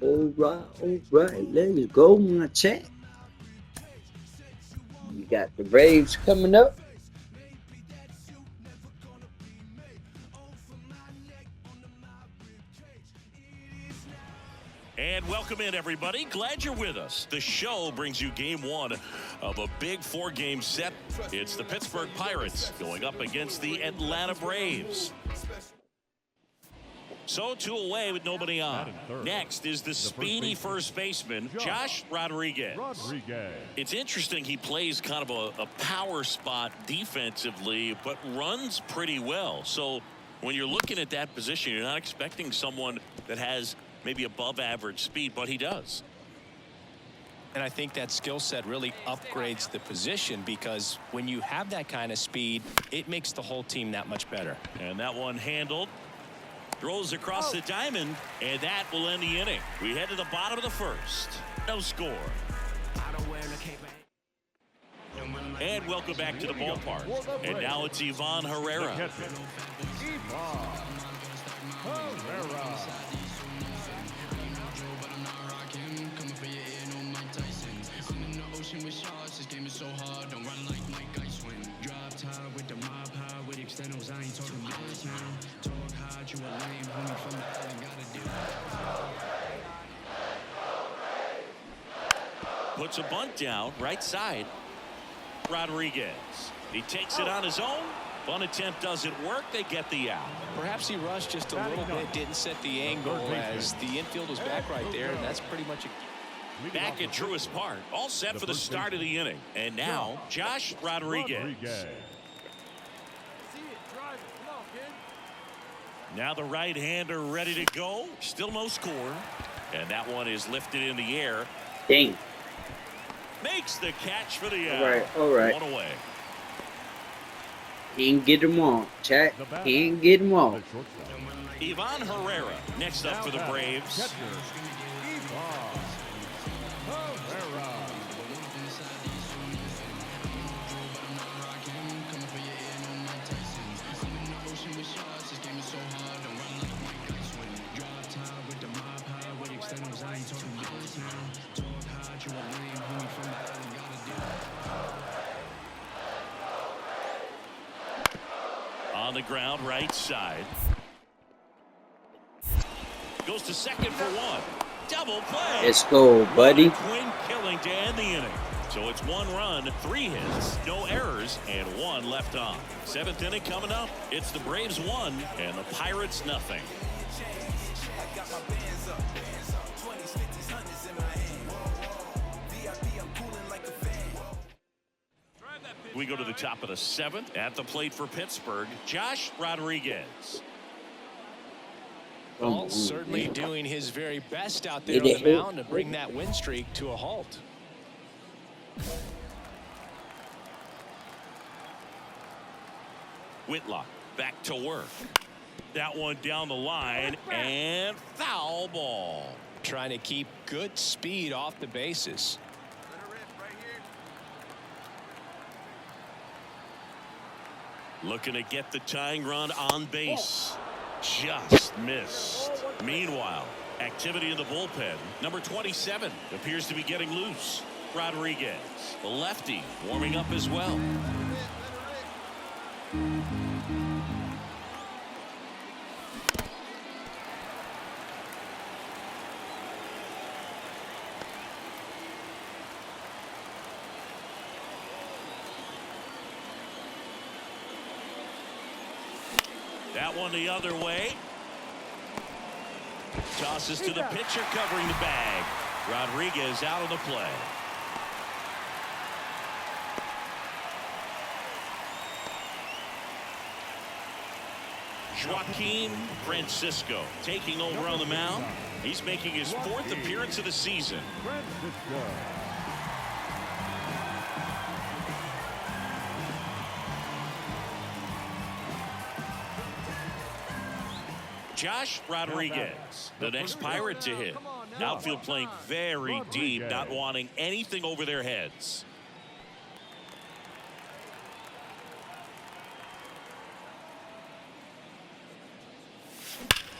All right, let's go, my chat. You got the Braves coming up. And welcome in, everybody. Glad you're with us. The show brings you game one of a big four-game set. It's the Pittsburgh Pirates going up against the Atlanta Braves. So 2 away with nobody on. Next is the speedy first baseman, Josh Rodriguez. It's interesting, he plays kind of a power spot defensively, but runs pretty well. So when you're looking at that position, you're not expecting someone that has maybe above average speed, but he does. And I think that skill set really upgrades the position, because when you have that kind of speed, it makes the whole team that much better. And that one handled. Throws across the diamond, and that will end the inning. We head to the bottom of the first. No score. And welcome back to the ballpark. And now it's Ivan Herrera. Puts a bunt down, right side. Rodriguez. He takes it on his own. Bunt attempt doesn't work. They get the out. Perhaps he rushed just a little bit, didn't set the angle as the infield was back right there, and that's pretty much a... Back at Truist Park, all set for the start of the inning. And now, Josh Rodriguez. Now the right-hander ready to go. Still no score. And that one is lifted in the air. Dang. Makes the catch for the out. All right. One away. He ain't get them all, chat. He ain't get them all. Ivan Herrera next up for the Braves. On the ground, right side. Goes to second for one. Double play. Let's go, buddy. Twin killing to end the inning. So it's 1 run, 3 hits, no errors, and 1 left on. 7th inning coming up. It's the Braves 1 and the Pirates nothing. We go to the top of the 7th. At the plate for Pittsburgh, Josh Rodriguez. Well, certainly doing his very best out there on the mound to bring that win streak to a halt. Whitlock back to work. That one down the line, and foul ball. Trying to keep good speed off the bases. Looking to get the tying run on base. Just missed. Meanwhile, activity in the bullpen. Number 27 appears to be getting loose. Rodriguez, the lefty, warming up as well. That one the other way. Tosses to the pitcher covering the bag. Rodriguez out of the play. Joaquin Francisco taking over on the mound. He's making his 4th appearance of the season. Josh Rodriguez, the next Pirate to hit. Outfield playing very deep, not wanting anything over their heads.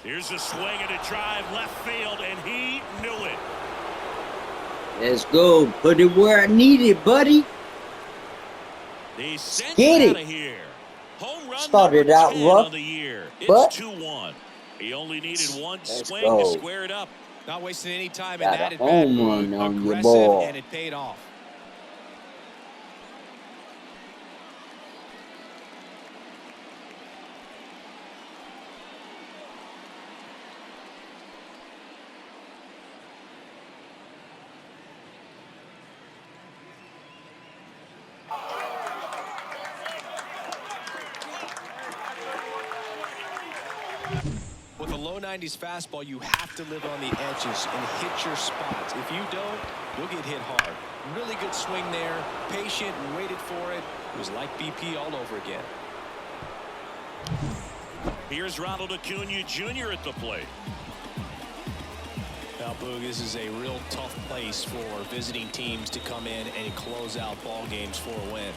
Here's a swing and a drive left field, and he knew Let's go. Put it where I need it, buddy. They sent Get it it. out of here. Home run Started number out 10 rough, on the year. It's but 2-1. He only needed one let's swing go. to square it up. Not wasting any time in Got that a at bat. home run on your Aggressive, ball. and it paid off. With a low 90s fastball, you have to live on the edges and hit your spots. If you don't, you'll get hit hard. Really good swing there. Patient and waited for it. It was like BP all over again. Here's Ronald Acuna Jr. at the plate. Now, Boog, this is a real tough place for visiting teams to come in and close out ball games for a win.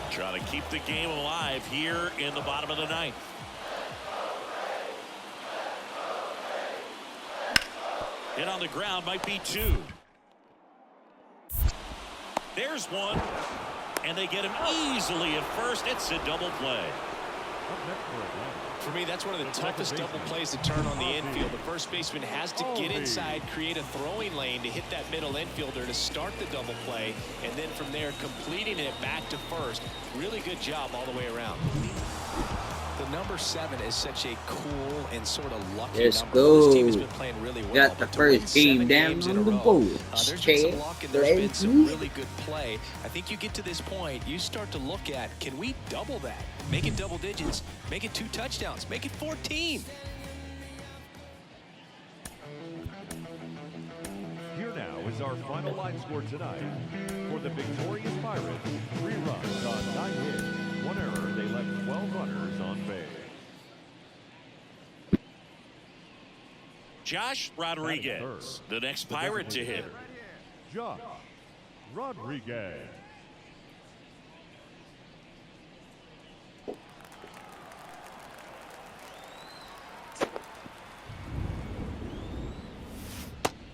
Trying to keep the game alive here in the bottom of the ninth. Hit on the ground, might be two. There's one. And they get him easily at first. It's a double play. For me, that's one of the toughest double plays to turn on the infield. The first baseman has to get inside, create a throwing lane to hit that middle infielder to start the double play, and then from there completing it back to first. Really good job all the way around. The number 7 is such a cool and sort of lucky Let's number. go. This team has been playing really well. Got the but to win first game 7 down games in on a the row, board. there's been some luck and there's been some really good play. I think you get to this point, you start to look at, can we double that? Make it double digits. Make it 2 touchdowns. Make it 14. Here now is our final line score tonight. For the victorious Pirates, 3 runs on 9 hits, 1 error. They left 12 runners on base. Josh Rodriguez, the next Pirate to hit. Josh Rodriguez.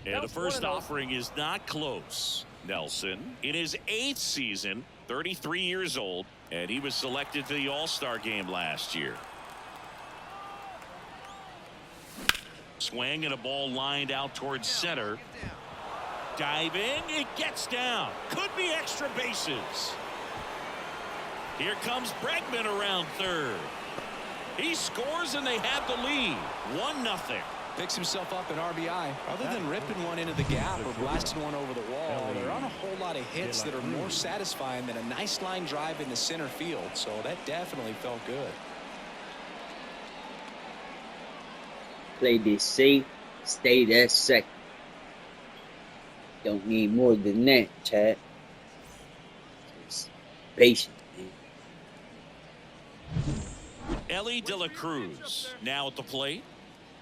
And the first offering is not close. Nelson, in his 8th season, 33 years old, and he was selected to the All-Star game last year. Swing and a ball lined out towards center. Diving, it gets down. Could be extra bases. Here comes Bregman around third. He scores and they have the lead. 1-0. Picks himself up an RBI. Other than ripping one into the gap or blasting one over the wall, there aren't a whole lot of hits that are more satisfying than a nice line drive in the center field. So that definitely felt good. Play this safe. Stay that second. Don't need more than that, Chad. Just patient, man. Ellie De La Cruz now at the plate.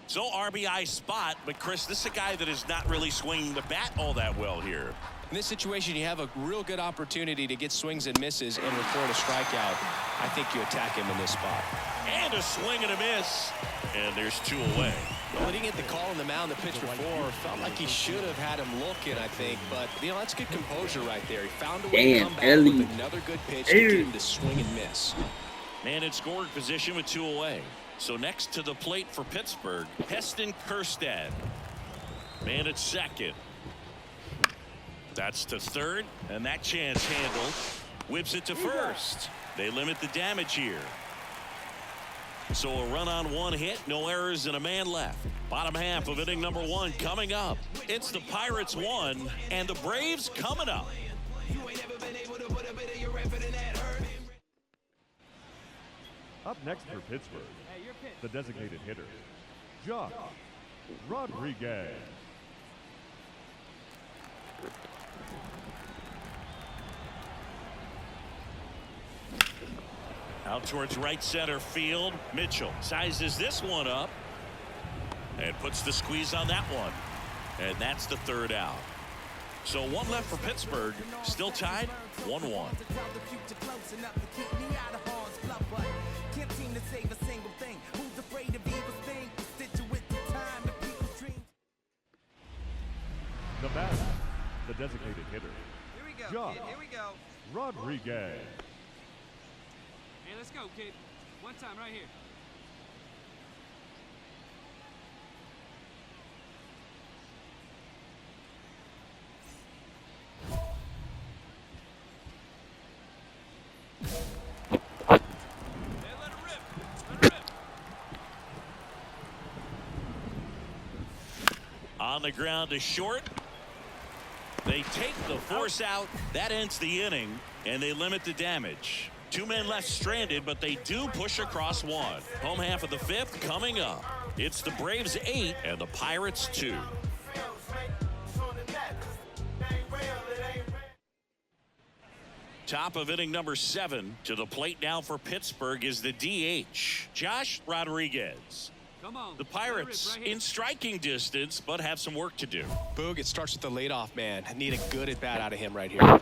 So RBI spot, but Chris, this is a guy that is not really swinging the bat all that well here. In this situation, you have a real good opportunity to get swings and misses and record a strikeout. I think you attack him in this spot. And a swing and a miss. And there's 2 away. Well, he didn't get the call on the mound the pitch before. Felt like he should have had him looking, I think. But, that's good composure right there. He found a way to come back with another good pitch to get him to swing and miss. Man in scoring position with 2 away. So next to the plate for Pittsburgh, Heston Kjerstad. Man at second. That's to third, and that chance handled. Whips it to first. They limit the damage here. So a run on 1 hit, no errors, and a man left. Bottom half of inning number 1 coming up. It's the Pirates 1 and the Braves coming up. Up next for Pittsburgh, the designated hitter, Josh Rodriguez. Out towards right center field. Mitchell sizes this one up and puts the squeeze on that one. And that's the 3rd out. So one left for Pittsburgh. Still tied 1-1. The batter, the designated hitter, Here we go, Josh kid. Here we go. Rodriguez. Hey, let's go, kid. One time right here. Hey, let it rip. Let it rip. On the ground to short. They take the force out. That ends the inning, and they limit the damage. 2 men left stranded, but they do push across one. Home half of the fifth coming up. It's the Braves 8 and the Pirates 2. Top of inning number 7. To the plate now for Pittsburgh is the DH, Josh Rodriguez. Come on. The Pirates in striking distance, but have some work to do. Boog, it starts with the leadoff man. Need a good at-bat out of him right here.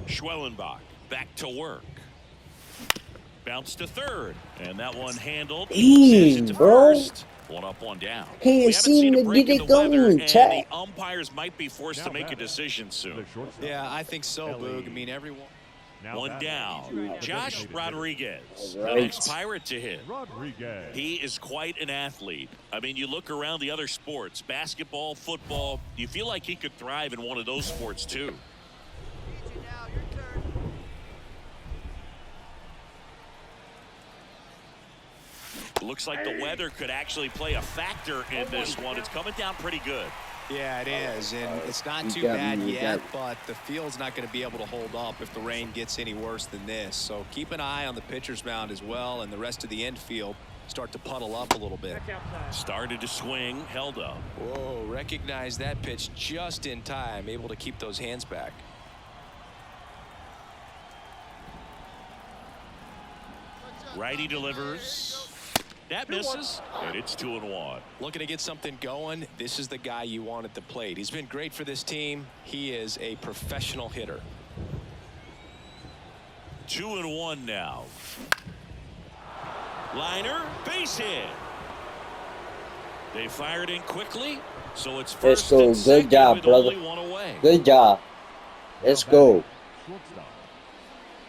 Schwellenbach back to work. Bounce to third, and that one handled. Dang, Sends it to bro. first. One up, one down. Can't We haven't seem seen a to break get in it the weather, going, and chat. the umpires might be forced to make a decision soon. The shortstop. Yeah, I think so, Boog. I mean, everyone. Now One batting, down. Right. Josh Rodriguez, the Right. next Pirate to hit. Rodriguez. He is quite an athlete. I mean, you look around the other sports, basketball, football, you feel like he could thrive in one of those sports too. Now, your turn. Looks like the weather could actually play a factor in this one. It's coming down pretty good. Yeah, it is, and it's not You too got bad me, you yet, got but the field's not going to be able to hold up if the rain gets any worse than this. So keep an eye on the pitcher's mound as well, and the rest of the infield start to puddle up a little bit. Started to swing, held up. Whoa, recognize that pitch just in time, able to keep those hands back. Righty delivers. That misses, and it's 2-1. Looking to get something going. This is the guy you want at the plate. He's been great for this team. He is a professional hitter. 2-1 now. Liner, base hit. They fired in quickly, so it's Let's first go. and Good second job, with brother. only one away. Good job. Let's go. Shortstop.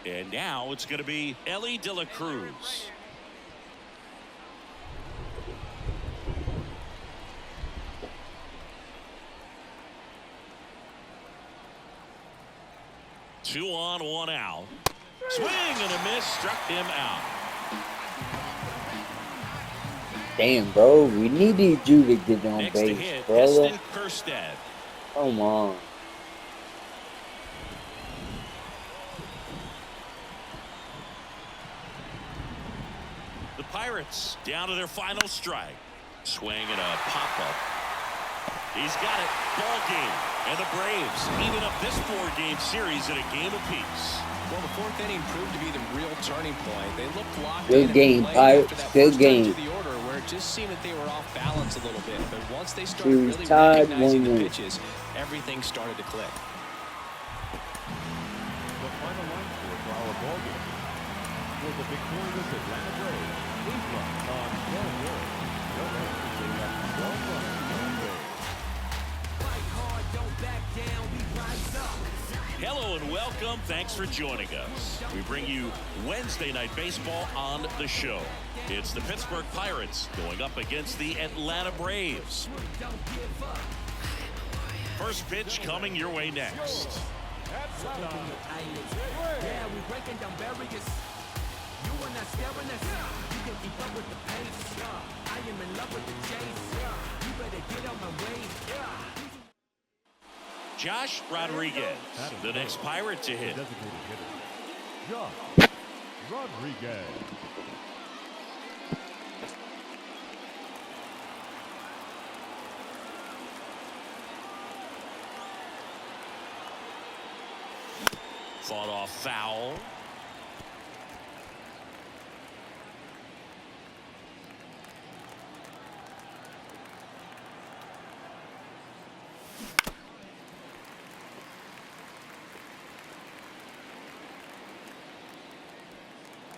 And now it's going to be Ellie De La Cruz. Two on, one out. Swing and a miss, struck him out. Damn, bro. We needed you to get on Next to base, hit, brother. Eston Kerstead. Come on. The Pirates down to their final strike. Swing and a pop-up. He's got it. Ball game. And the Braves even up this 4-game series at a game apiece. Well, the fourth inning proved to be the real turning point. They looked locked Good in game, and played Pirates. after that Good first game. touch of the order where it just seemed that they were off balance a little bit. But once they started Series really tied, recognizing the 1-1. pitches, everything started to click. The final line score for our ball game. For the victorious Atlanta Braves, 8 runs on 12 hits. No errors. They left 12 runs unsaved. Hello and welcome. Thanks for joining us. We bring you Wednesday Night Baseball on the show. It's the Pittsburgh Pirates going up against the Atlanta Braves. First pitch coming your way next. Yeah, we breaking down barriers. You are not scaring us. You can keep up with the pace. I am in love with the chase. You better get out my way. Josh Rodriguez, the next Pirate to The hit. designated hitter, Josh Rodriguez. Fought off foul.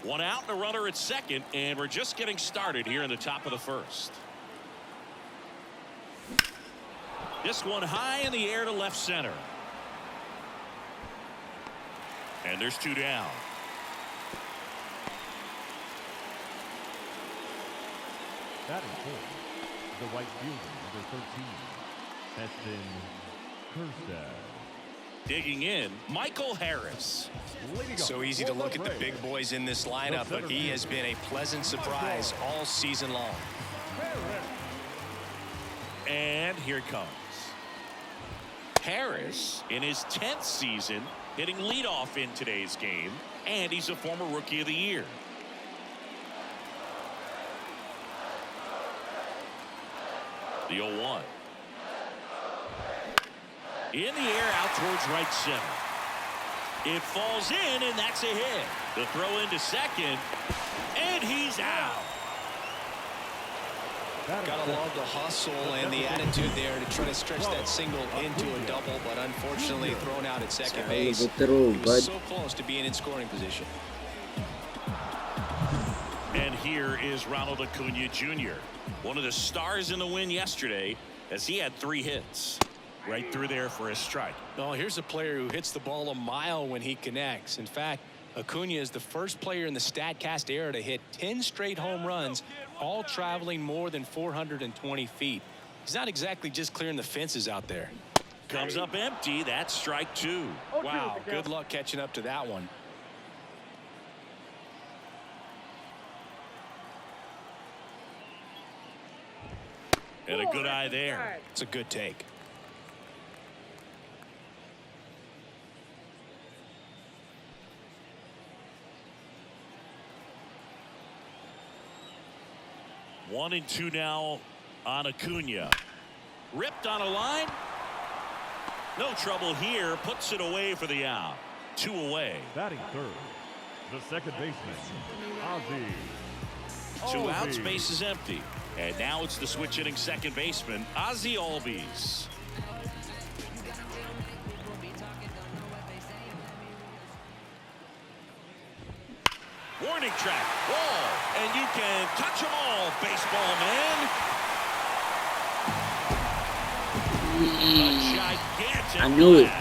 One out and a runner at second, and we're just getting started here in the top of the first. This one high in the air to left center. And there's two down. That is four. The right fielder, number 13, has been Kerstad. Digging in, Michael Harris. So easy to look at the big boys in this lineup, but he has been a pleasant surprise all season long. And here it comes. Harris in his 10th season hitting leadoff in today's game, and he's a former Rookie of the Year. The 0-1. In the air out towards right center. It falls in, and that's a hit. The throw into second, and he's out. Gotta love the hustle and the attitude there to try to stretch that single into a double, but unfortunately thrown out at second base. He was so close to being in scoring position. And here is Ronald Acuna Jr., one of the stars in the win yesterday, as he had 3 hits. Right through there for a strike. No, here's a player who hits the ball a mile when he connects. In fact, Acuna is the first player in the StatCast era to hit 10 straight home runs, all traveling more than 420 feet. He's not exactly just clearing the fences out there. Comes up empty. That's strike 2. Wow, good luck catching up to that one. And a good eye there. It's a good take. One and two now on Acuna. Ripped on a line. No trouble here. Puts it away for the out. 2 away. Batting third, the second baseman, Ozzie. 2 outs, base is empty. And now it's the switch hitting second baseman, Ozzie Albies. Warning track, wall, and you can touch them all, baseball man. A gigantic I knew it.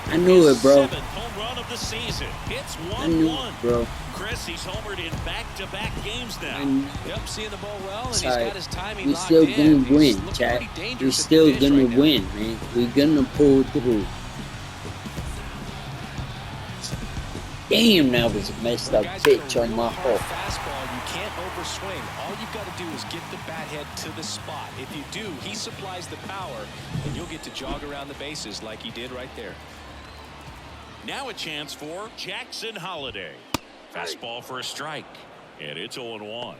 I knew it, bro. 7th home run of the season. It's 1-1. I knew it, bro. Chris, he's homered in back-to-back games now. Yep, seeing the ball well, and he's got his timing we locked still in. gonna win, chat. We're still gonna win, man. We're gonna pull through. Damn, that was a messed up pitch on my hole. Fastball, you can't overswing. All you've got to do is get the bat head to the spot. If you do, he supplies the power, and you'll get to jog around the bases like he did right there. Now a chance for Jackson Holiday. Fastball for a strike, and it's 0-1.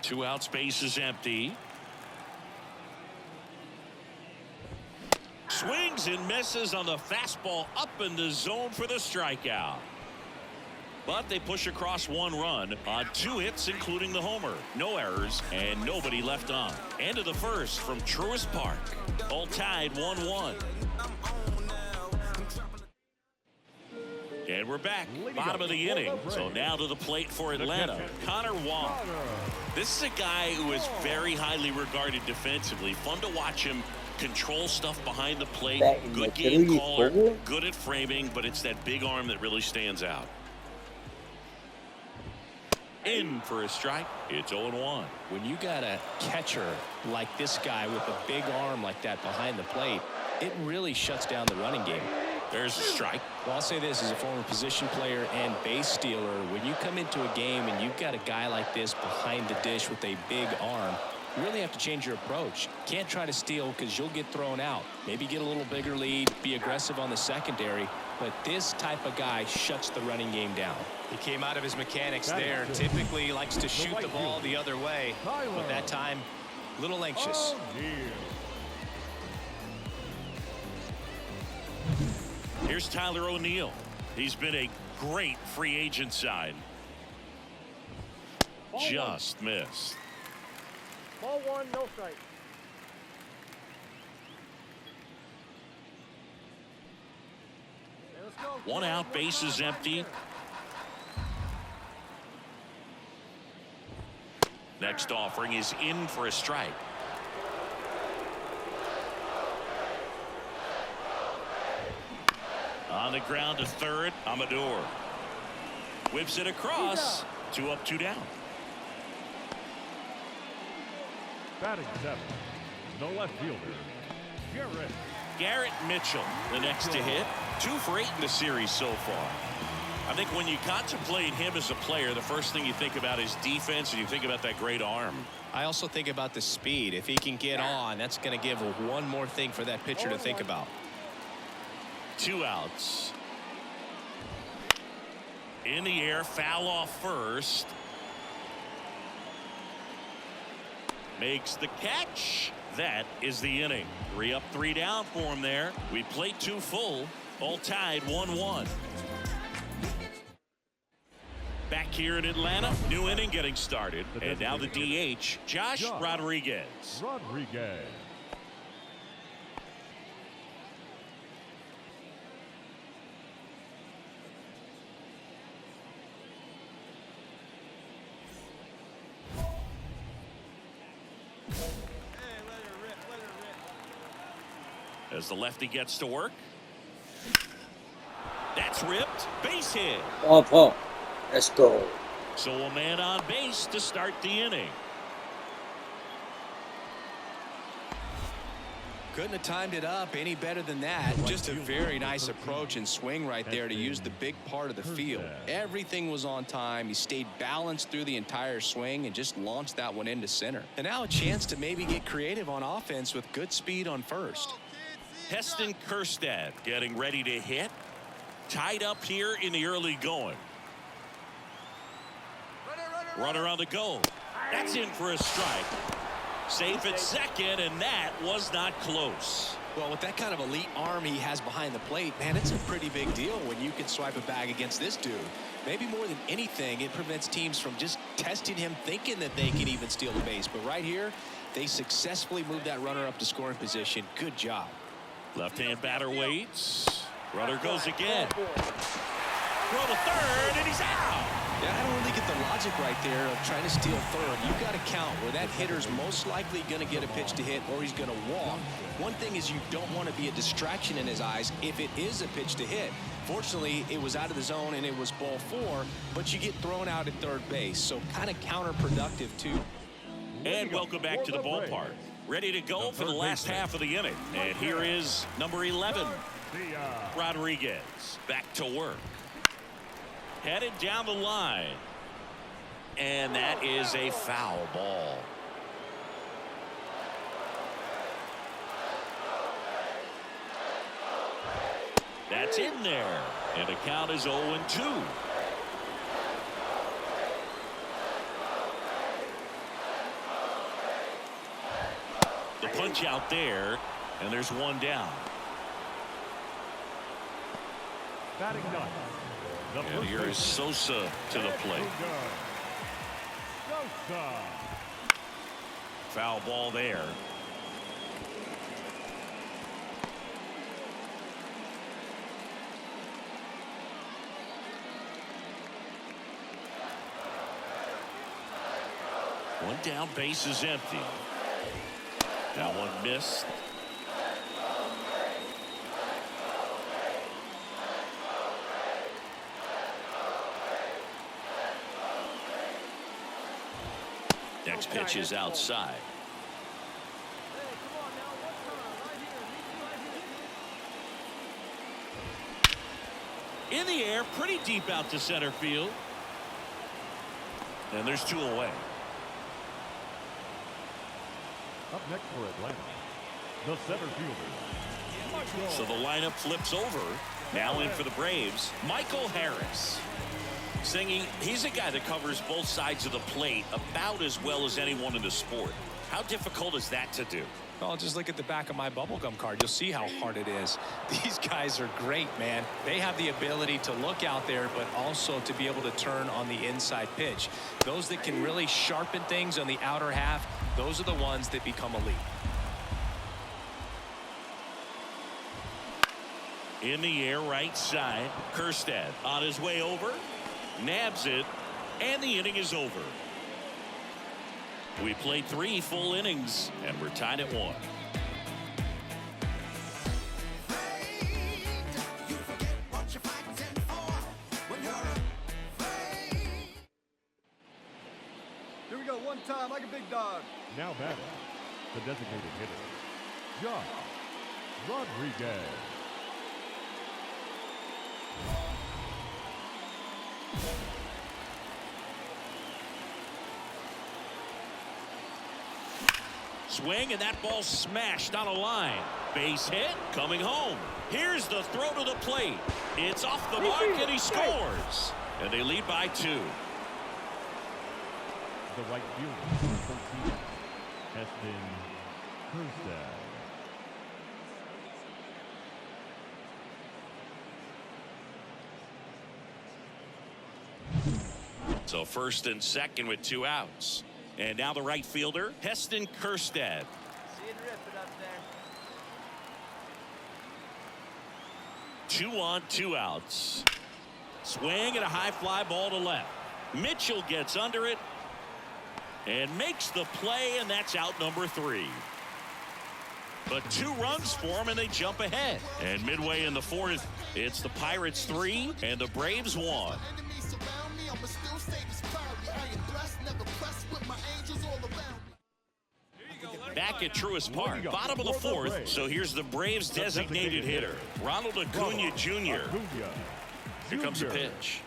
Two outs, base is empty. Swings and misses on the fastball up in the zone for the strikeout. But they push across 1 run on 2 hits, including the homer. No errors and nobody left on. End of the first from Truist Park. All tied 1-1. And we're back, bottom of the inning. So now to the plate for Atlanta, Connor Wong. This is a guy who is very highly regarded defensively. Fun to watch him control stuff behind the plate. Good game caller, good at framing, but it's that big arm that really stands out. In for a strike. It's 0-1. When you got a catcher like this guy with a big arm like that behind the plate, it really shuts down the running game. There's a strike. Well, I'll say this as a former position player and base stealer. When you come into a game and you've got a guy like this behind the dish with a big arm, you really have to change your approach. Can't try to steal because you'll get thrown out. Maybe get a little bigger lead, be aggressive on the secondary. But this type of guy shuts the running game down. He came out of his mechanics there. Typically he likes to shoot the ball the other way. But that time, a little anxious. Here's Here's Tyler O'Neill. He's been a great free agent sign. Just missed. Ball one, no strike. Okay, let's go. One out, base is empty. Next offering is in for a strike. On the ground to third, Amador. Whips it across. 2 up, 2 down. Batting 7, the left fielder, Garrett Mitchell, the next to hit. 2 for 8 in the series so far. I think when you contemplate him as a player, the first thing you think about is defense, and you think about that great arm. I also think about the speed. If he can get on, that's going to give one more thing for that pitcher to think about. 2 outs. In the air, foul off first. Makes the catch. That is the inning. 3 up, 3 down for him there. We played 2 full. All tied 1-1. Back here in Atlanta, new inning getting started. And now the DH, Josh Rodriguez. As the lefty gets to work. That's ripped. Base hit. Paul. Let's go. So a man on base to start the inning. Couldn't have timed it up any better than that. Just a very nice approach and swing right there to use the big part of the field. Everything was on time. He stayed balanced through the entire swing and just launched that one into center. And now a chance to maybe get creative on offense with good speed on first. Heston Kjerstad getting ready to hit. Tied up here in the early going. Runner on the go. That's in for a strike. Safe at second, and that was not close. Well, with that kind of elite arm he has behind the plate, man, it's a pretty big deal when you can swipe a bag against this dude. Maybe more than anything, it prevents teams from just testing him, thinking that they can even steal the base. But right here, they successfully moved that runner up to scoring position. Good job. Left-hand batter waits. Runner goes again. Throw to third, and he's out. Yeah, I don't really get the logic right there of trying to steal third. You've got to count where that hitter's most likely going to get a pitch to hit or he's going to walk. One thing is you don't want to be a distraction in his eyes if it is a pitch to hit. Fortunately, it was out of the zone and it was ball 4, but you get thrown out at third base. So kind of counterproductive too. And welcome back to the ballpark. Ready to go for the last half of the inning. And here is number 11, Rodriguez, back to work. Headed down the line. And that is a foul ball. That's in there. And the count is 0-2. The punch out there, and there's 1 down. Batting 9. And here is Sosa to the plate. Foul ball there. One down, base is empty. That one missed. Next pitch is outside. In the air, pretty deep out to center field. And there's 2 away. Up next for Atlanta, the center fielder. So the lineup flips over. Now in for the Braves, Michael Harris. Singing, he's a guy that covers both sides of the plate about as well as anyone in the sport. How difficult is that to do? Well, just look at the back of my bubblegum card. You'll see how hard it is. These guys are great, man. They have the ability to look out there, but also to be able to turn on the inside pitch. Those that can really sharpen things on the outer half, those are the ones that become elite. In the air, right side. Kjerstad on his way over. Nabs it. And the inning is over. We played 3 full innings, and we're tied at 1. Here we go, one time like a big dog. Now batting, the designated hitter, Josh Rodriguez. Swing, and that ball smashed on a line. Base hit, coming home. Here's the throw to the plate. It's off the mark, and he scores. And they lead by 2. The right fielder, 14, Heston Kjerstad. So first and second with 2 outs. And now the right fielder, Heston Kjerstad. See it rip it up there. 2 on, 2 outs. Swing and a high fly ball to left. Mitchell gets under it and makes the play, and that's out number 3. But 2 runs for him, and they jump ahead. And midway in the 4th, it's the Pirates 3 and the Braves 1. Back at Truist Park, bottom of the 4th. So here's the Braves designated hitter, Ronald Acuna Jr. Here comes a pitch.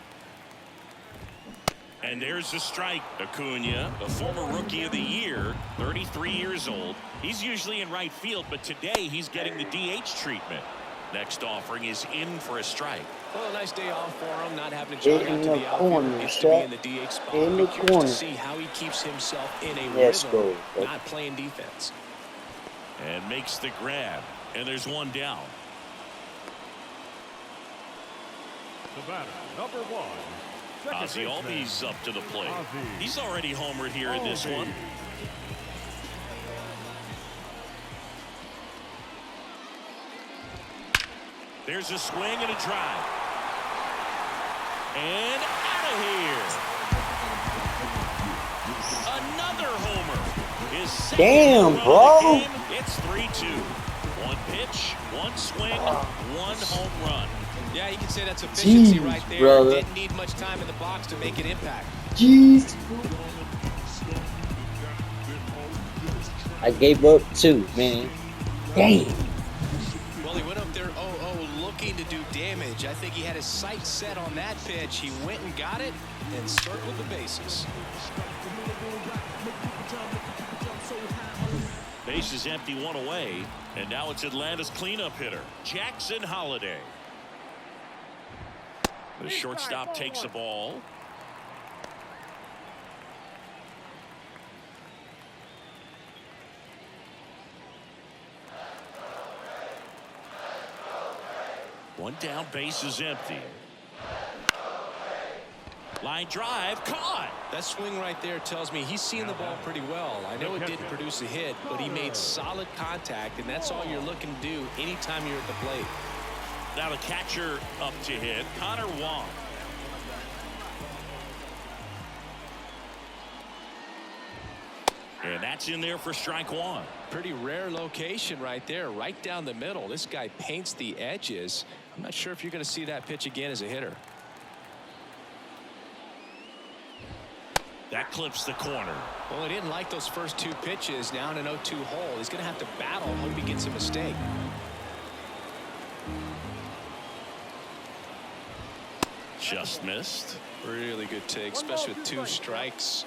And there's the strike. Acuna, a former Rookie of the Year, 33 years old. He's usually in right field, but today he's getting the DH treatment. Next offering is in for a strike. Well, a nice day off for him, not having to jog out to the outfield. Gets to be in the DH spot. In the Curious corner. to see how he keeps himself in a Let's rhythm, go. not playing defense. And makes the grab. And there's 1 down. The batter, number 1. Ozzie Albies up to the plate. He's already homered here in this one. There's a swing and a drive. And out of here. Another homer. His second Damn, run bro. of the game. It's 3-2. 1 pitch, 1 swing, 1 home run. Yeah, you can say that's efficiency Jeez, right there. brother. Didn't need much time in the box to make an impact. Jeez. I gave up 2, man. Damn. Well, he went up there 0-0 looking to do damage. I think he had his sights set on that pitch. He went and got it and circled the bases. Base is empty, 1 away. And now it's Atlanta's cleanup hitter, Jackson Holliday. The shortstop takes the ball. One down, base is empty. Line drive, caught. That swing right there tells me he's seeing the ball pretty well. I know it didn't produce a hit, but he made solid contact, and that's all you're looking to do anytime you're at the plate. Now the catcher up to hit, Connor Wong. And that's in there for strike 1. Pretty rare location right there, right down the middle. This guy paints the edges. I'm not sure if you're going to see that pitch again as a hitter. That clips the corner. Well, he didn't like those first 2 pitches. Now in an 0-2 hole, he's going to have to battle. Hope he gets a mistake. Just missed. Really good take, especially with 2 strikes.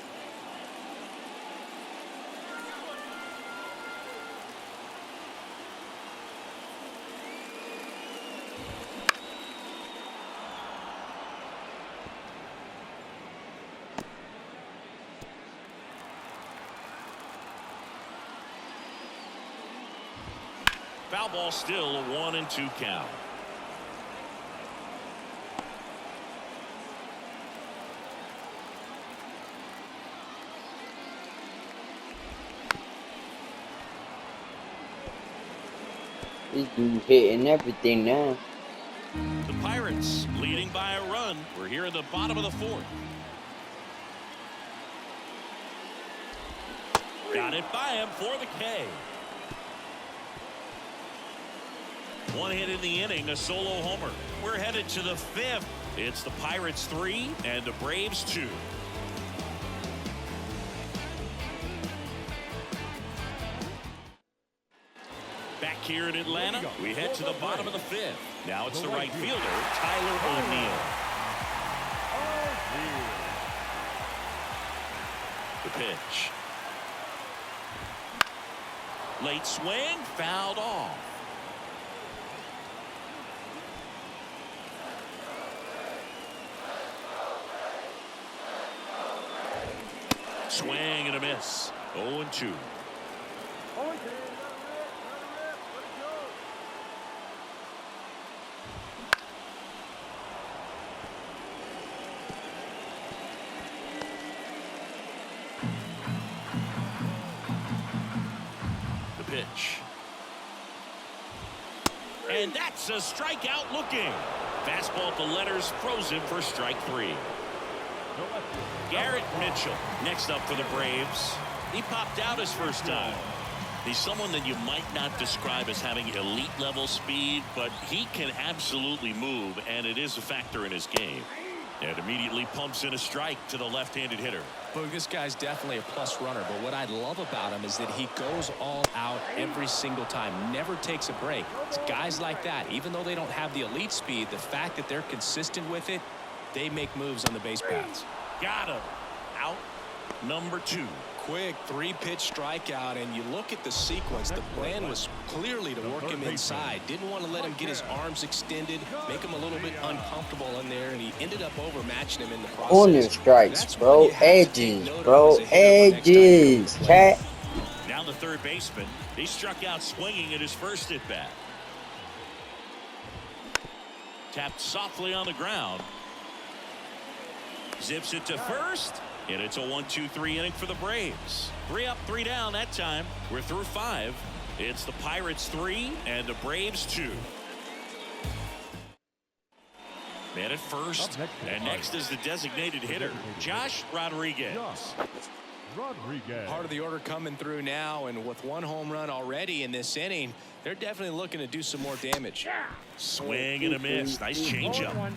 Foul ball, still a 1-2 count. This dude hitting everything now. The Pirates leading by a run. We're here in the bottom of the fourth. Got it by him for the K. One hit in the inning, a solo homer. We're headed to the fifth. It's the Pirates 3 and the Braves 2. Back here in Atlanta, we head to the bottom of the fifth. Now it's the right fielder, Tyler O'Neill. The pitch. Late swing, fouled off. Swing and a miss. 0-2. The pitch. And that's a strikeout looking. Fastball at the letters, frozen for strike 3. Garrett Mitchell next up for the Braves. He popped out his first time. He's someone that you might not describe as having elite level speed, but he can absolutely move, and it is a factor in his game. And immediately pumps in a strike to the left-handed hitter. Boog, this guy's definitely a plus runner, but what I love about him is that he goes all out every single time, never takes a break. It's guys like that, even though they don't have the elite speed, the fact that they're consistent with it, they make moves on the base paths. Got him. Out number 2. Quick 3-pitch strikeout, and you look at the sequence. The plan was clearly to work him inside. Didn't want to let him get his arms extended, make him a little bit uncomfortable in there, and he ended up overmatching him in the process. Corner strikes, bro. Edges, bro. Edges. Cat. Now the third baseman. He struck out swinging at his first at bat. Tapped softly on the ground. Zips it to first. And it's a 1-2-3 inning for the Braves. 3 up, 3 down that time. We're through 5. It's the Pirates 3 and the Braves 2. Man at first. And next is the designated hitter, Josh Rodriguez. Part of the order coming through now, and with 1 home run already in this inning, they're definitely looking to do some more damage. Swing and a miss. Nice changeup.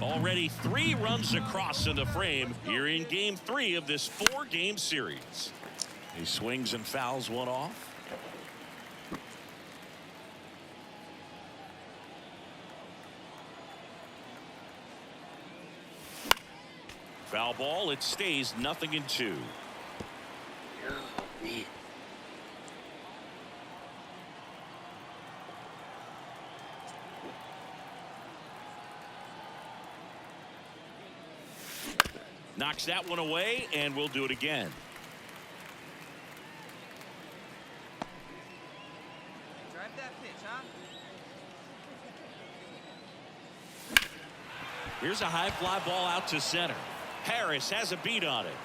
Already 3 runs across in the frame here in game 3 of this 4-game series. He swings and fouls one off. Foul ball. It stays 0-2. Knocks that one away, and we'll do it again. Drive that pitch, huh? Here's a high fly ball out to center. Harris has a beat on it.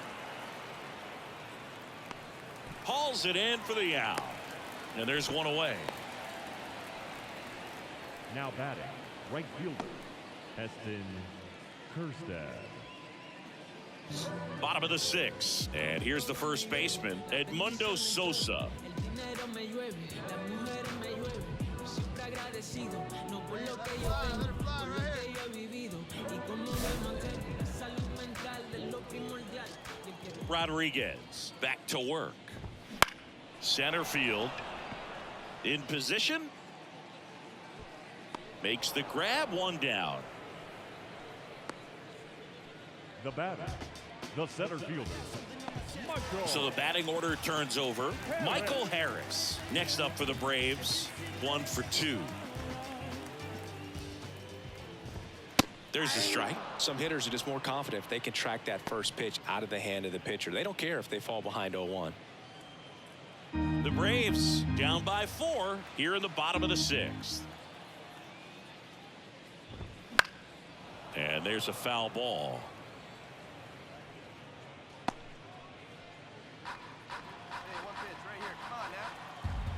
Hauls it in for the out. And there's one away. Now batting, right fielder, Heston Kjerstad. Bottom of the 6th. And here's the first baseman, Edmundo Sosa. Rodriguez back to work. Center field. In position. Makes the grab, 1 down. The batter, the center fielder, Michael. So the batting order turns over. Michael Harris next up for the Braves. 1 for 2. There's the strike. Some hitters are just more confident if they can track that first pitch out of the hand of the pitcher. They don't care if they fall behind 0-1. The Braves down by 4 here in the bottom of the 6th. And there's a foul ball.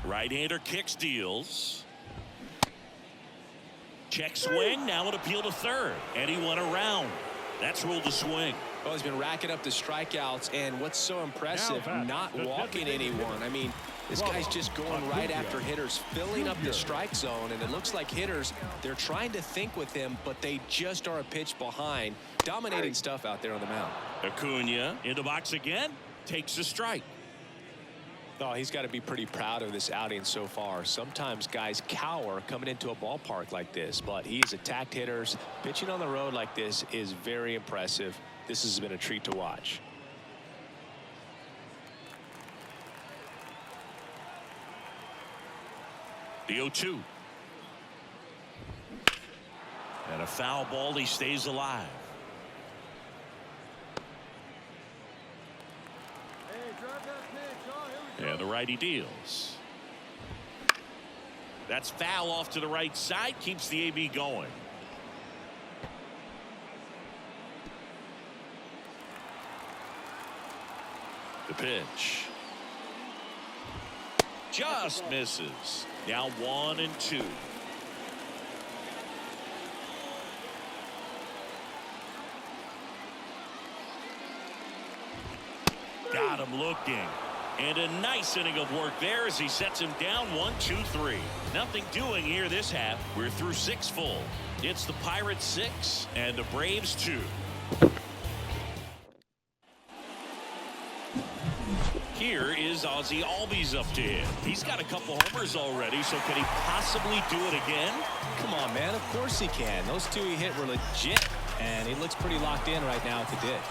Right-hander kicks, deals. Check swing, now an appeal to third. And he went around. That's ruled a swing. Well, he's been racking up the strikeouts, and what's so impressive, not walking anyone. I mean, this guy's just going right after hitters, filling up the strike zone, and it looks like hitters, they're trying to think with him, but they just are a pitch behind. Dominating stuff out there on the mound. Acuna in the box again, takes a strike. Oh, he's got to be pretty proud of this outing so far. Sometimes guys cower coming into a ballpark like this, but he's attacked hitters. Pitching on the road like this is very impressive. This has been a treat to watch. The 0-2. And a foul ball, he stays alive. And the righty deals. That's foul off to the right side, keeps the AB going. The pitch. Just misses. Now 1-2. Got him looking. And a nice inning of work there as he sets him down 1-2-3. Nothing doing here this half. We're through 6 full. It's the Pirates 6 and the Braves 2. Here is Ozzie Albies up to him. He's got a couple homers already, so can he possibly do it again? Come on, man. Of course he can. Those two he hit were legit, and he looks pretty locked in right now at the dish.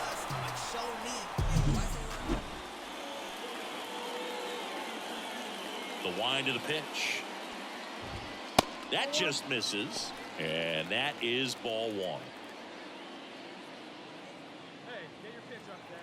The wind of the pitch. That just misses. And that is ball 1. Hey, get your pitch up there.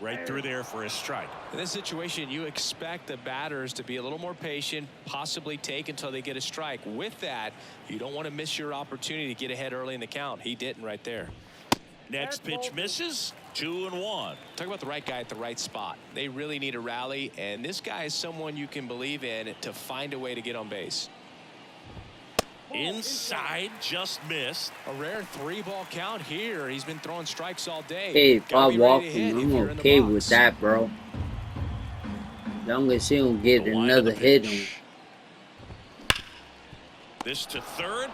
Right through there for a strike. In this situation, you expect the batters to be a little more patient, possibly take until they get a strike. With that, you don't want to miss your opportunity to get ahead early in the count. He didn't right there. Next pitch misses. 2-1. Talk about the right guy at the right spot. They really need a rally, and this guy is someone you can believe in to find a way to get on base. Inside, just missed. A rare 3-ball count here. He's been throwing strikes all day. Hey, if I Gotta be walk ready to hit him, if I'm you're in the okay box. with that, bro. Long as he don't get The line another of the hit on. pitch. This to third.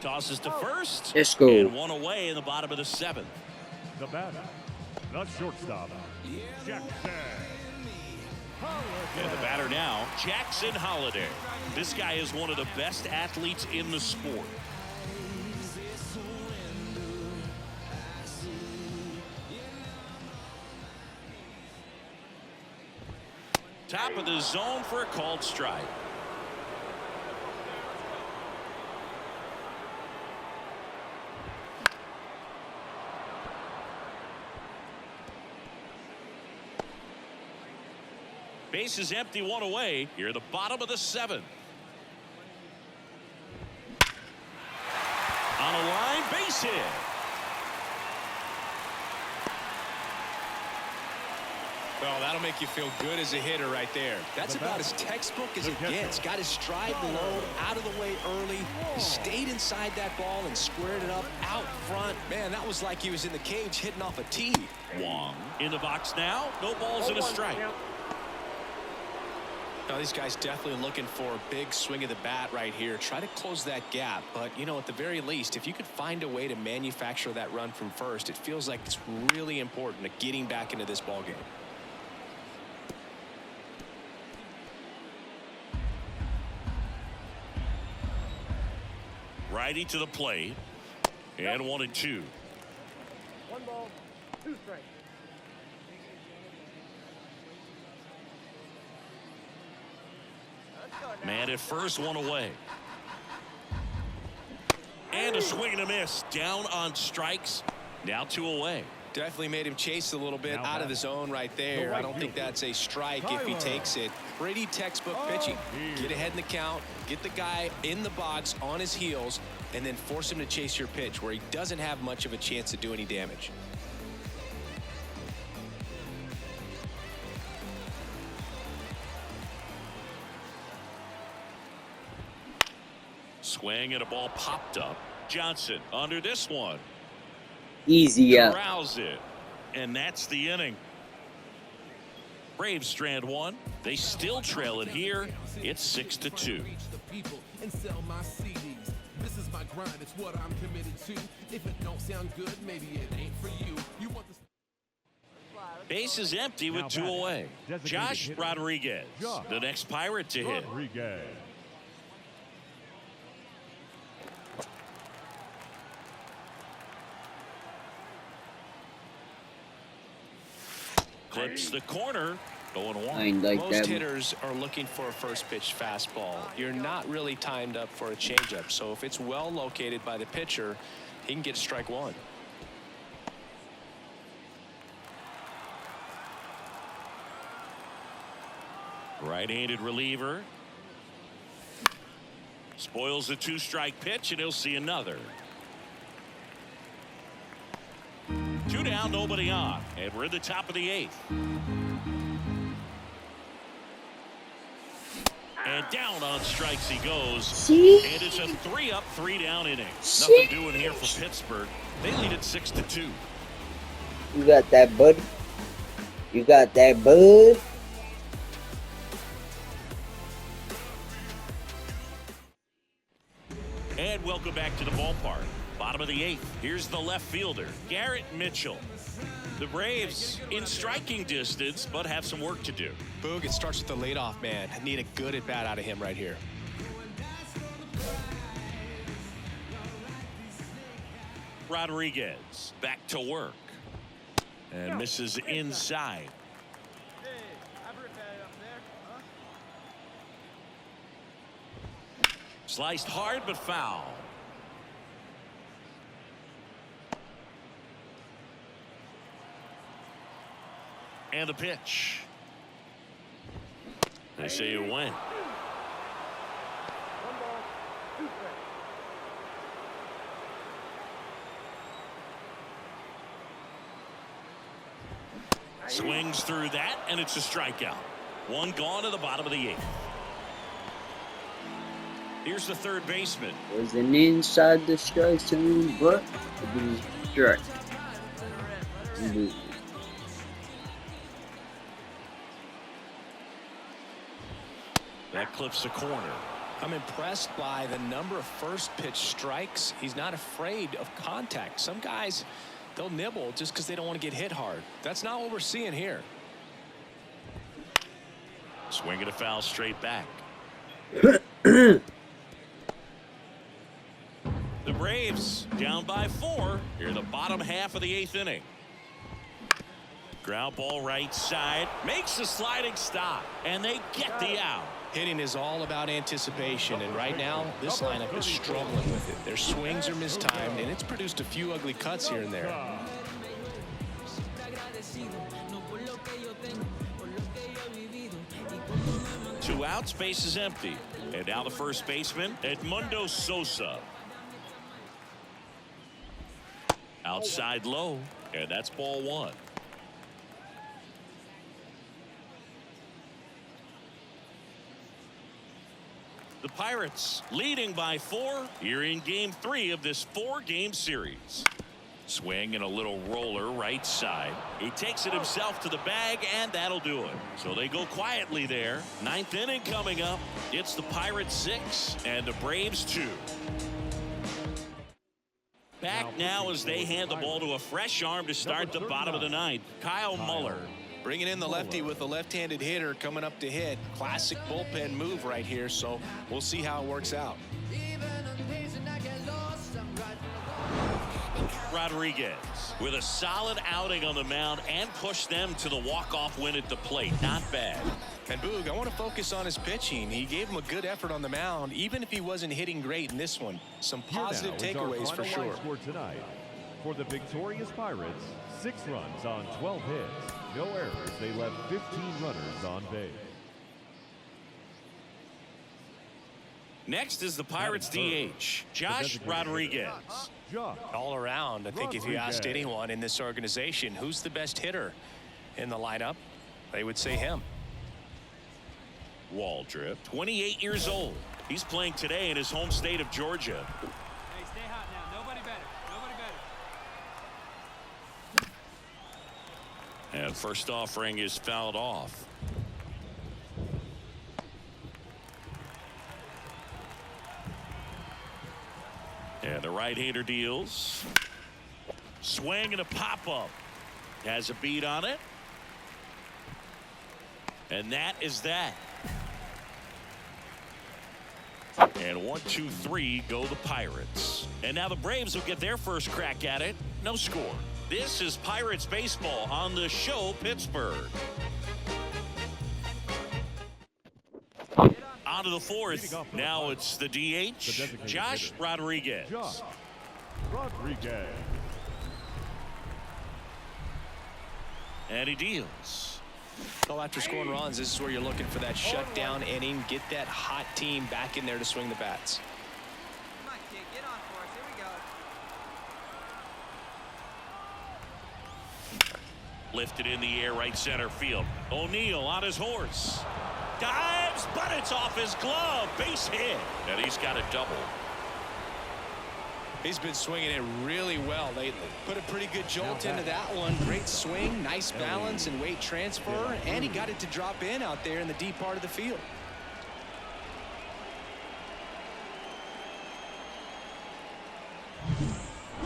Tosses to first. Let's go. And 1 away in the bottom of the 7th. The batter, the shortstop, Jackson. And the batter now, Jackson Holliday. This guy is one of the best athletes in the sport. Top of the zone for a called strike. Base is empty, 1 away. Here at the bottom of the 7th. On a line, base hit. Well, that'll make you feel good as a hitter right there. That's about as textbook as it gets. Got his stride low, out of the way early. He stayed inside that ball and squared it up out front. Man, that was like he was in the cage hitting off a tee. Wong in the box now. No balls and a strike. Now, these guys definitely looking for a big swing of the bat right here. Try to close that gap. But, you know, at the very least, if you could find a way to manufacture that run from first, it feels like it's really important to getting back into this ball game. Righty to the plate. And 1-2. 1 ball, 2 strikes. Man at first, 1 away. And a swing and a miss. Down on strikes. Now 2 away. Definitely made him chase a little bit Now out of back. the zone right there. I don't think that's a strike if he takes it. Pretty textbook pitching. Get ahead in the count, get the guy in the box on his heels, and then force him to chase your pitch where he doesn't have much of a chance to do any damage. Swing and a ball popped up. Johnson under this one. Easy out. Corrals it. And that's the inning. Braves strand 1. They still trail it here. It's 6-2. This is my grind, it's what I'm committed to. If it don't sound good, maybe it ain't for you. You want the Base is empty with 2 away. Josh Rodriguez, the next Pirate to hit. Rodriguez. Clips the corner. Going I 1. ain't like Most that one. hitters are looking for a first pitch fastball. You're not really timed up for a changeup. So if it's well located by the pitcher, he can get strike 1. Right-handed reliever. Spoils the 2-strike pitch, and he'll see another. 2 down, nobody on. And we're in the top of the 8th. And down on strikes he goes. And it's a 3-up, 3-down inning. Nothing doing here for Pittsburgh. They lead it 6-2. You got that, bud. You got that, bud. And welcome back to the ballpark. Bottom of the 8th. Here's the left fielder, Garrett Mitchell. The Braves in striking distance, but have some work to do. Boog, it starts with the leadoff man. Need a good at bat out of him right here. Rodriguez back to work. And misses inside. Sliced hard but foul. And the pitch. They say it went. Swings through that, and it's a strikeout. 1 gone to the bottom of the 8th. Here's the third baseman. Wasn't inside the strike zone, but it was strike. That clips the corner. I'm impressed by the number of first pitch strikes. He's not afraid of contact. Some guys, they'll nibble just because they don't want to get hit hard. That's not what we're seeing here. Swing and a foul straight back. The Braves down by 4 here in the bottom half of the 8th inning. Ground ball right side, makes the sliding stop, and they get the out. Hitting is all about anticipation, and right now this lineup is struggling with it. Their swings are mistimed, and it's produced a few ugly cuts here and there. 2 outs, base is empty. And now the first baseman, Edmundo Sosa. Outside low, and that's ball 1. The Pirates leading by 4 here in game 3 of this 4-game series. Swing and a little roller right side. He takes it himself to the bag, and that'll do it. So they go quietly there. 9th inning coming up. It's the Pirates 6 and the Braves 2. Back now as they hand the ball to a fresh arm to start the bottom of the 9th. Kyle Muller. Bringing in the lefty with a left-handed hitter coming up to hit. Classic bullpen move right here, so we'll see how it works out. Rodriguez with a solid outing on the mound and pushed them to the walk-off win at the plate. Not bad. And Boog, I want to focus on his pitching. He gave him a good effort on the mound, even if he wasn't hitting great in this one. Some positive takeaways for sure. For the victorious Pirates, 6 runs on 12 hits. No errors. They left 15 runners on base. Next is the Pirates DH, Josh Rodriguez. All around, I think if you asked anyone in this organization who's the best hitter in the lineup, they would say him. Waldrop, 28 years old. He's playing today in his home state of Georgia. Hey, stay hot now. Nobody better. Nobody better. And first offering is fouled off. And the right-hander deals. Swing and a pop-up. Has a beat on it. And that is that. And 1, 2, 3 go the Pirates. And now the Braves will get their first crack at it. No score. This is Pirates baseball on the show Pittsburgh. On to the fourth. Now it's the DH, Josh Rodriguez. And he deals. Well, after scoring runs, this is where you're looking for that shutdown inning. Get that hot team back in there to swing the bats. Come on, kid. Get on for us. Here we go. Lifted in the air, right center field. O'Neill on his horse. Dives, but it's off his glove. Base hit. And he's got a double. He's been swinging it really well lately. Put a pretty good jolt into that one. Great swing, nice balance and weight transfer, and he got it to drop in out there in the deep part of the field.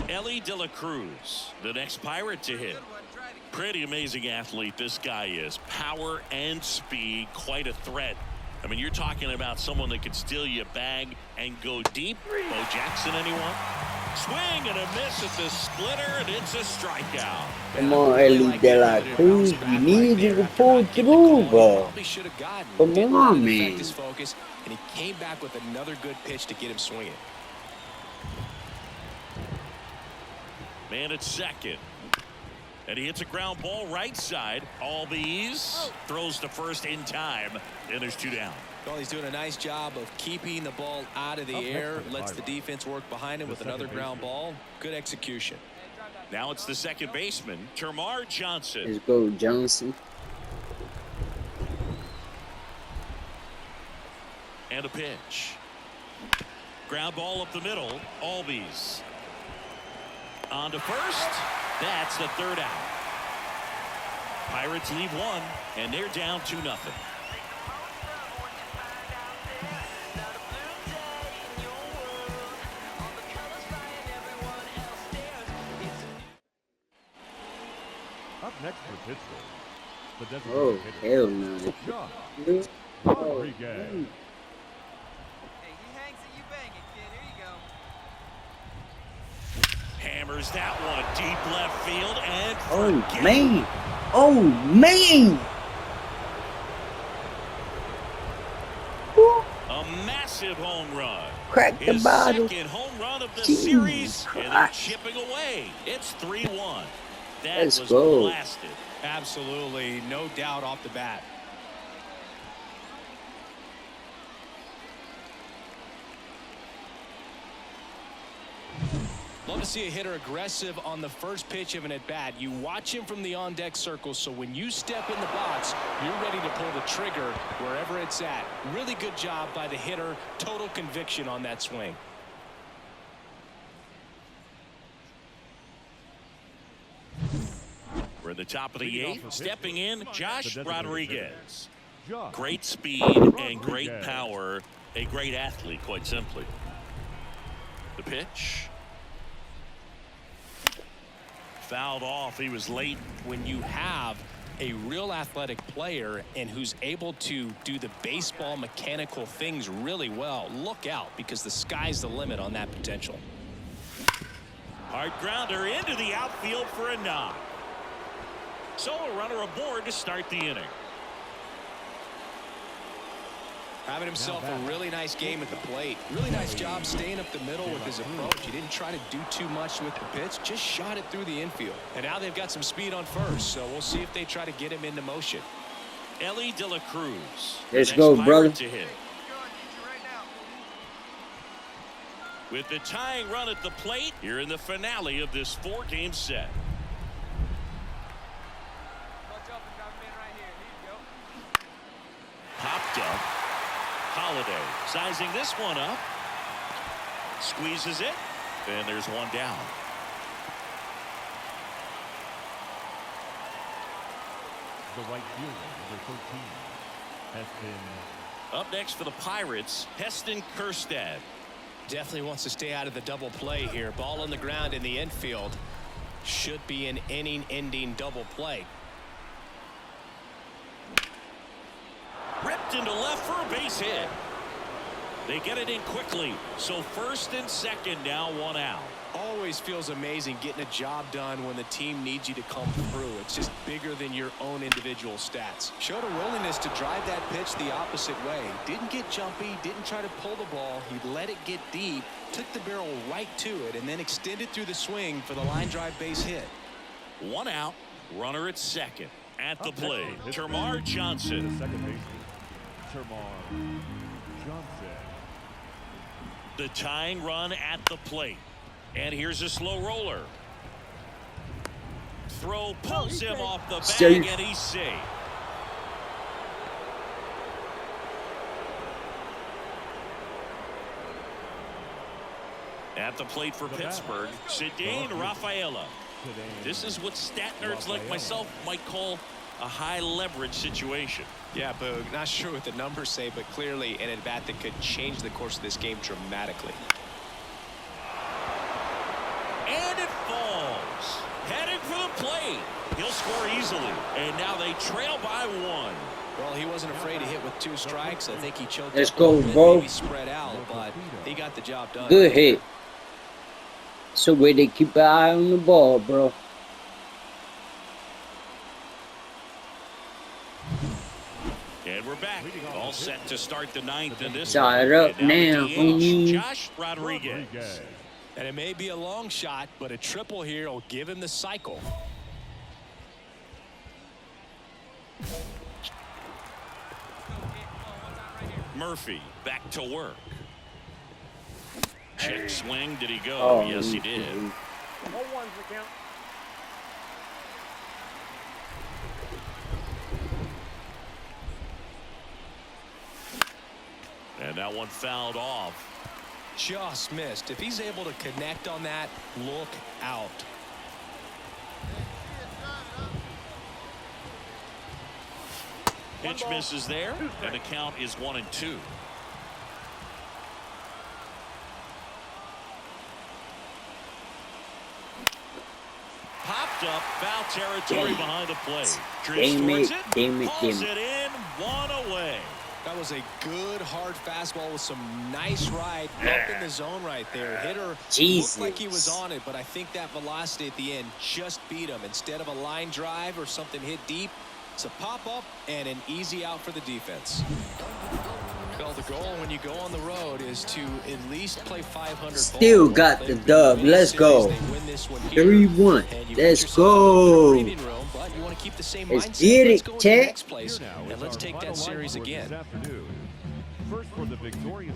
Ellie De La Cruz, the next Pirate to hit. Pretty amazing athlete this guy is. Power and speed, quite a threat. I mean, you're talking about someone that could steal you a bag and go deep. Bo Jackson, anyone? Swing and a miss at the splitter, and it's a strikeout. Come on, Ellie De La Cruz. We need you to pull through, bro. Come on, man. His focus, and he came back with another good pitch to get him swinging. Man at second. And he hits a ground ball right side. Albies throws to first in time. And there's 2 down. Well, he's doing a nice job of keeping the ball out of the air. Lets the defense work behind him with another ground ball. Good execution. Now it's the second baseman, Termarr Johnson. Let's go, Johnson. And a pitch. Ground ball up the middle. Albies. On to first. That's the 3rd out. Pirates leave 1, and they're down 2-0. Up next for Pittsburgh, the Oh, designated hitter, hell no. Josh Oh, Rodriguez. Hey, he hangs it, you bang it, kid. Here you go. Hammers that one deep left field and oh forget. man. Oh, man. A massive home run. Crack the His bottle. second home run of the Jesus series, and they're Christ. chipping away. It's 3-1. That Let's was go. blasted. Absolutely, no doubt off the bat. Love to see a hitter aggressive on the first pitch of an at-bat. You watch him from the on-deck circle, so when you step in the box, you're ready to pull the trigger wherever it's at. Really good job by the hitter. Total conviction on that swing. We're at the top of the 8th. Stepping in, Josh Rodriguez. Great speed and great power. A great athlete, quite simply. The pitch. Fouled off. He was late. When you have a real athletic player and who's able to do the baseball mechanical things really well, look out, because the sky's the limit on that potential. Hard grounder into the outfield for a knock. So a runner aboard to start the inning. Having himself a really nice game at the plate. Really nice job staying up the middle with his approach. He didn't try to do too much with the pitch, just shot it through the infield. And now they've got some speed on first, so we'll see if they try to get him into motion. Ellie De La Cruz. Let's go, brother. To hit. With the tying run at the plate, here in the finale of this 4-game set. Popped up. Holiday sizing this one up. Squeezes it. And there's one down. The right fielder, number 13, Heston. Up next for the Pirates, Heston Kjerstad. Definitely wants to stay out of the double play here. Ball on the ground in the infield. Should be an inning-ending double play. Ripped into left for a base hit. They get it in quickly. So first and second now, one out. Always feels amazing getting a job done when the team needs you to come through. It's just bigger than your own individual stats. Showed a willingness to drive that pitch the opposite way. Didn't get jumpy, didn't try to pull the ball. He let it get deep, took the barrel right to it, and then extended through the swing for the line drive base hit. One out, runner at second. At the plate, Termarr Johnson. Second baseman, Termarr Johnson. The tying run at the plate. And here's a slow roller. Throw pulls him off the bag, and he's safe. At the plate for Pittsburgh, Ceddanne Rafaela. This is what stat nerds like myself might call a high leverage situation. Yeah, Boog, not sure what the numbers say, but clearly an at-bat that could change the course of this game dramatically. And it falls. Heading for the plate. He'll score easily. And now they trail by one. Well, he wasn't afraid to hit with 2 strikes. I think he choked. Let's go, bro. Maybe spread out, but he got the job done. Good hit. So way they keep an eye on the ball, bro. And we're back. All set to start the 9th in this. Start up now, homie. Josh Rodriguez. And it may be a long shot, but a triple here will give him the cycle. Murphy back to work. Check swing. Did he go? Oh, yes, he did. And that one fouled off. Just missed. If he's able to connect on that, look out. Pitch misses there, and the count is 1-2. Popped up, foul territory behind the plate. Drifts towards it, pulls it in, one away. That was a good hard fastball with some nice ride up in the zone right there. Hitter looked like he was on it, but I think that velocity at the end just beat him. Instead of a line drive or something hit deep, it's a pop up and an easy out for the defense. Well, the goal when you go on the road is to at least play 500. Still got the dub. Let's go. 3-1. Let's go. Let's get it, Tech. And let's take that series again. First for the victorious